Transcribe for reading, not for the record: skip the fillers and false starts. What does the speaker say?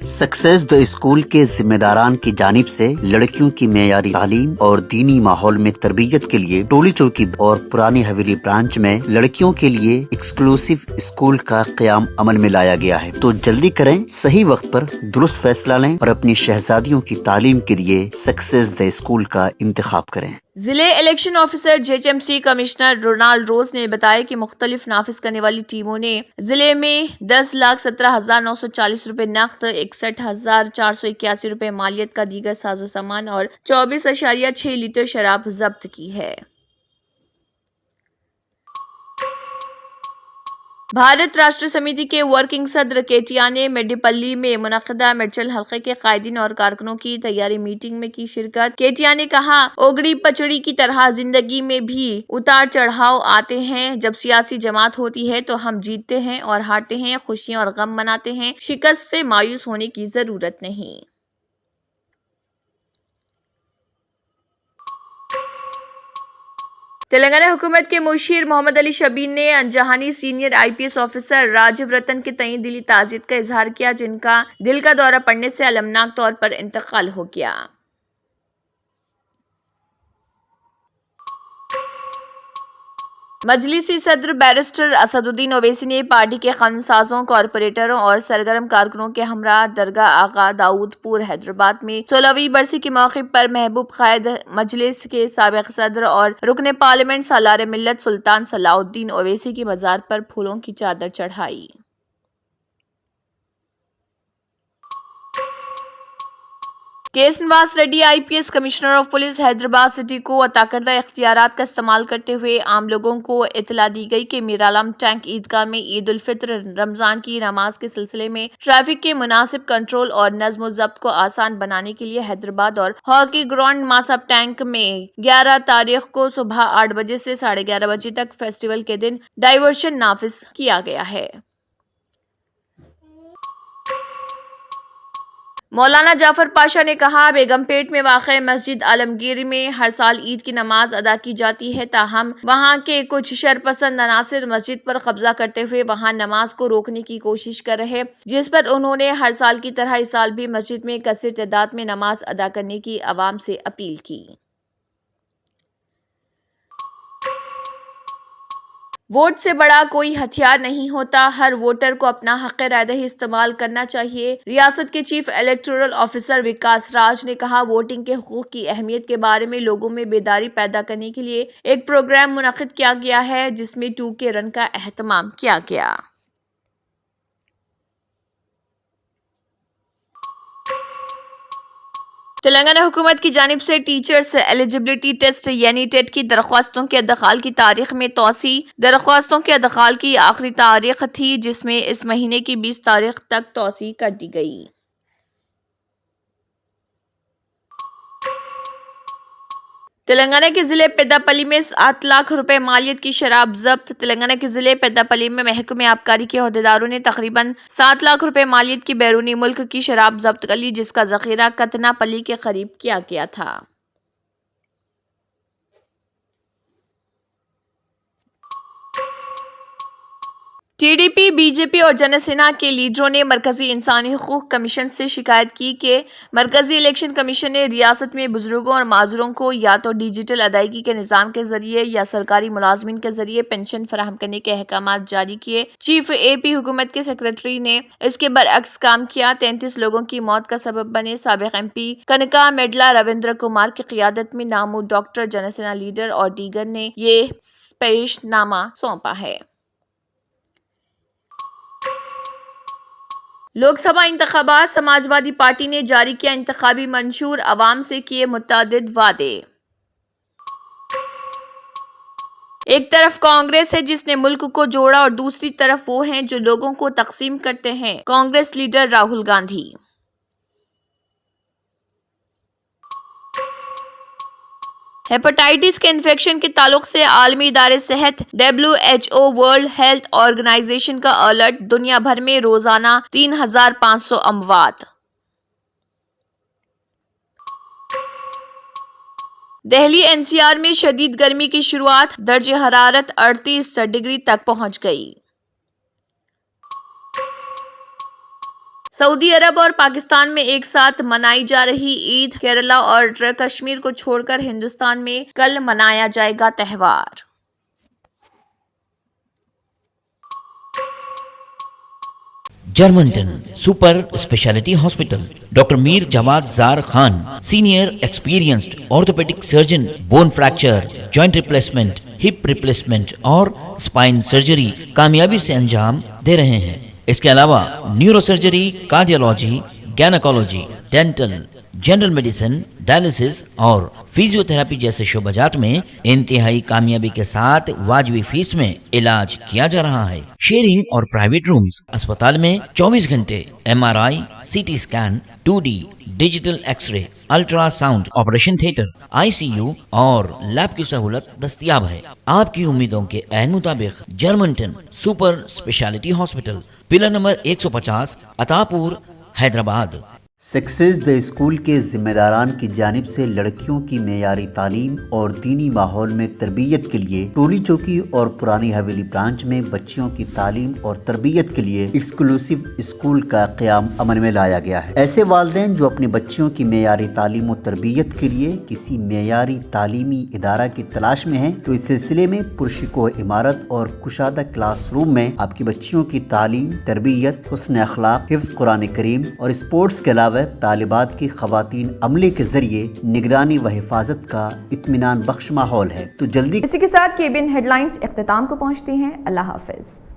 Success the school کے ذمہ داران کی جانب سے لڑکیوں کی معیاری تعلیم اور دینی ماحول میں تربیت کے لیے ٹولی چوکی اور پرانی حویلی برانچ میں لڑکیوں کے لیے ایکسکلوسیو اسکول کا قیام عمل میں لایا گیا ہے۔ تو جلدی کریں، صحیح وقت پر درست فیصلہ لیں اور اپنی شہزادیوں کی تعلیم کے لیے سکسیس دا اسکول کا انتخاب کریں۔ ضلع election officer JHMC commissioner Ronald Rose نے بتایا کہ مختلف نافذ کرنے والی ٹیموں نے ضلع میں 10,17,940 روپے نقد، 61,481 روپے مالیت کا دیگر ساز و سامان اور 24.6 لیٹر شراب ضبط کی ہے۔ بھارت راشٹر سمیتی کے ورکنگ صدر کیٹیا نے میڈیپلی میں منعقدہ میڈچل حلقے کے قائدین اور کارکنوں کی تیاری میٹنگ میں کی شرکت۔ کیٹیا نے کہا، اوگڑی پچڑی کی طرح زندگی میں بھی اتار چڑھاؤ آتے ہیں۔ جب سیاسی جماعت ہوتی ہے تو ہم جیتتے ہیں اور ہارتے ہیں، خوشیاں اور غم مناتے ہیں، شکست سے مایوس ہونے کی ضرورت نہیں۔ تلنگانہ حکومت کے مشیر محمد علی شبیر نے انجہانی senior IPS officer Rajiv Ratan کے تئیں دلی تعزیت کا اظہار کیا، جن کا دل کا دورہ پڑنے سے المناک طور پر انتقال ہو گیا۔ مجلسی صدر بیرسٹر اسد الدین اویسی نے پارٹی کے قانون سازوں، کارپوریٹروں اور سرگرم کارکنوں کے ہمراہ درگاہ آغا داؤد پور حیدرآباد میں 16ویں برسی کے موقع پر محبوب قائد مجلس کے سابق صدر اور رکن پارلیمنٹ سالار ملت سلطان صلاح الدین اویسی کی مزار پر پھولوں کی چادر چڑھائی۔ کیس نواس Reddy IPS commissioner of police Hyderabad city کو عطا کردہ اختیارات کا استعمال کرتے ہوئے عام لوگوں کو اطلاع دی گئی کہ میرالم ٹینک عیدگاہ میں عید الفطر رمضان کی نماز کے سلسلے میں ٹریفک کے مناسب کنٹرول اور نظم و ضبط کو آسان بنانے کے لیے حیدرآباد اور ہاکی گراؤنڈ ماسب ٹینک میں 11 تاریخ کو صبح 8 بجے سے 11:30 بجے تک فیسٹیول کے دن ڈائیورشن نافذ کیا گیا ہے۔ مولانا جعفر پاشا نے کہا، بیگم پیٹ میں واقع مسجد عالمگیر میں ہر سال عید کی نماز ادا کی جاتی ہے، تاہم وہاں کے کچھ شرپسند عناصر مسجد پر قبضہ کرتے ہوئے وہاں نماز کو روکنے کی کوشش کر رہے، جس پر انہوں نے ہر سال کی طرح اس سال بھی مسجد میں کثیر تعداد میں نماز ادا کرنے کی عوام سے اپیل کی۔ ووٹ سے بڑا کوئی ہتھیار نہیں ہوتا، ہر ووٹر کو اپنا حق رائے دہی استعمال کرنا چاہیے۔ ریاست کے چیف الیکٹورل آفیسر وکاس راج نے کہا، ووٹنگ کے حقوق کی اہمیت کے بارے میں لوگوں میں بیداری پیدا کرنے کے لیے ایک پروگرام منعقد کیا گیا ہے، جس میں 2K رن کا اہتمام کیا گیا۔ تلنگانہ حکومت کی جانب سے ٹیچرز ایلیجبلٹی ٹیسٹ یعنی ٹیٹ کی درخواستوں کے ادخال کی تاریخ میں توسیع۔ درخواستوں کے ادخال کی آخری تاریخ تھی، جس میں اس مہینے کی 20 تاریخ تک توسیع کر دی گئی۔ تلنگانہ کے ضلع پیداپلی میں 7 لاکھ روپے مالیت کی شراب ضبط۔ تلنگانہ کے ضلع پیداپلی میں محکمہ آبکاری کے عہدیداروں نے تقریباً 7 لاکھ روپے مالیت کی بیرونی ملک کی شراب ضبط کر لی، جس کا ذخیرہ کتنا پلی کے قریب کیا گیا تھا۔ TDP، BJP اور جن سینا کے لیڈروں نے مرکزی انسانی حقوق کمیشن سے شکایت کی کہ مرکزی الیکشن کمیشن نے ریاست میں بزرگوں اور معذوروں کو یا تو ڈیجیٹل ادائیگی کے نظام کے ذریعے یا سرکاری ملازمین کے ذریعے پنشن فراہم کرنے کے احکامات جاری کیے۔ چیف AP حکومت کے سیکریٹری نے اس کے برعکس کام کیا۔ 33 لوگوں کی موت کا سبب بنے سابق MP کنکا میڈلا رویندر کمار کی قیادت میں نامور ڈاکٹر، جن سینا لیڈر اور دیگر نے یہ پیش نامہ سونپا ہے۔ لوک سبھا انتخابات، سماجوادی پارٹی نے جاری کیا انتخابی منشور، عوام سے کیے متعدد وعدے۔ ایک طرف کانگریس ہے جس نے ملک کو جوڑا اور دوسری طرف وہ ہیں جو لوگوں کو تقسیم کرتے ہیں، کانگریس لیڈر راہل گاندھی۔ ہیپاٹائٹس کے انفیکشن کے تعلق سے عالمی ادارے صحت WHO ورلڈ ہیلتھ آرگنائزیشن کا الرٹ، دنیا بھر میں روزانہ 3500 اموات۔ دہلی NCR میں شدید گرمی کی شروعات، درجہ حرارت 38 ڈگری تک پہنچ گئی۔ سعودی عرب اور پاکستان میں ایک ساتھ منائی جا رہی عید، کیرلا اور کشمیر کو چھوڑ کر ہندوستان میں کل منایا جائے گا تہوار۔ جرمنٹن super speciality hospital, doctor Mir Jawad Zar Khan, senior experienced orthopaedic surgeon, bone fracture, joint replacement, hip replacement اور اسپائن سرجری کامیابی سے انجام دے رہے ہیں۔ اس کے علاوہ neuro surgery, cardiology, gynaecology, dental, general medicine, dialysis اور فزیو تھراپی جیسے شعبجات میں انتہائی کامیابی کے ساتھ واجبی فیس میں علاج کیا جا رہا ہے۔ شیئرنگ اور پرائیویٹ رومز، اسپتال میں 24 گھنٹے M R I, C T scan, 2D digital X ray, ultrasound, operation theatre, I C U اور لیب کی سہولت دستیاب ہے۔ آپ کی امیدوں کے عین مطابق جرمنٹن super speciality hospital, pillar number 150، عطا پور، حیدرآباد۔ سکسیس دی اسکول کے ذمہ داران کی جانب سے لڑکیوں کی معیاری تعلیم اور دینی ماحول میں تربیت کے لیے ٹولی چوکی اور پرانی حویلی برانچ میں بچیوں کی تعلیم اور تربیت کے لیے ایکسکلوسیو اسکول کا قیام عمل میں لایا گیا ہے۔ ایسے والدین جو اپنی بچیوں کی معیاری تعلیم و تربیت کے لیے کسی معیاری تعلیمی ادارہ کی تلاش میں ہیں تو اس سلسلے میں پرشکوہ عمارت اور کشادہ کلاس روم میں آپ کی بچیوں کی تعلیم، تربیت، حسن اخلاق، حفظ قرآن کریم اور اسپورٹس کے علاوہ طالبات کی خواتین عملے کے ذریعے نگرانی و حفاظت کا اطمینان بخش ماحول ہے۔ تو جلدی اسی کے ساتھ کیبن ہیڈ لائنز اختتام کو پہنچتی ہیں۔ اللہ حافظ۔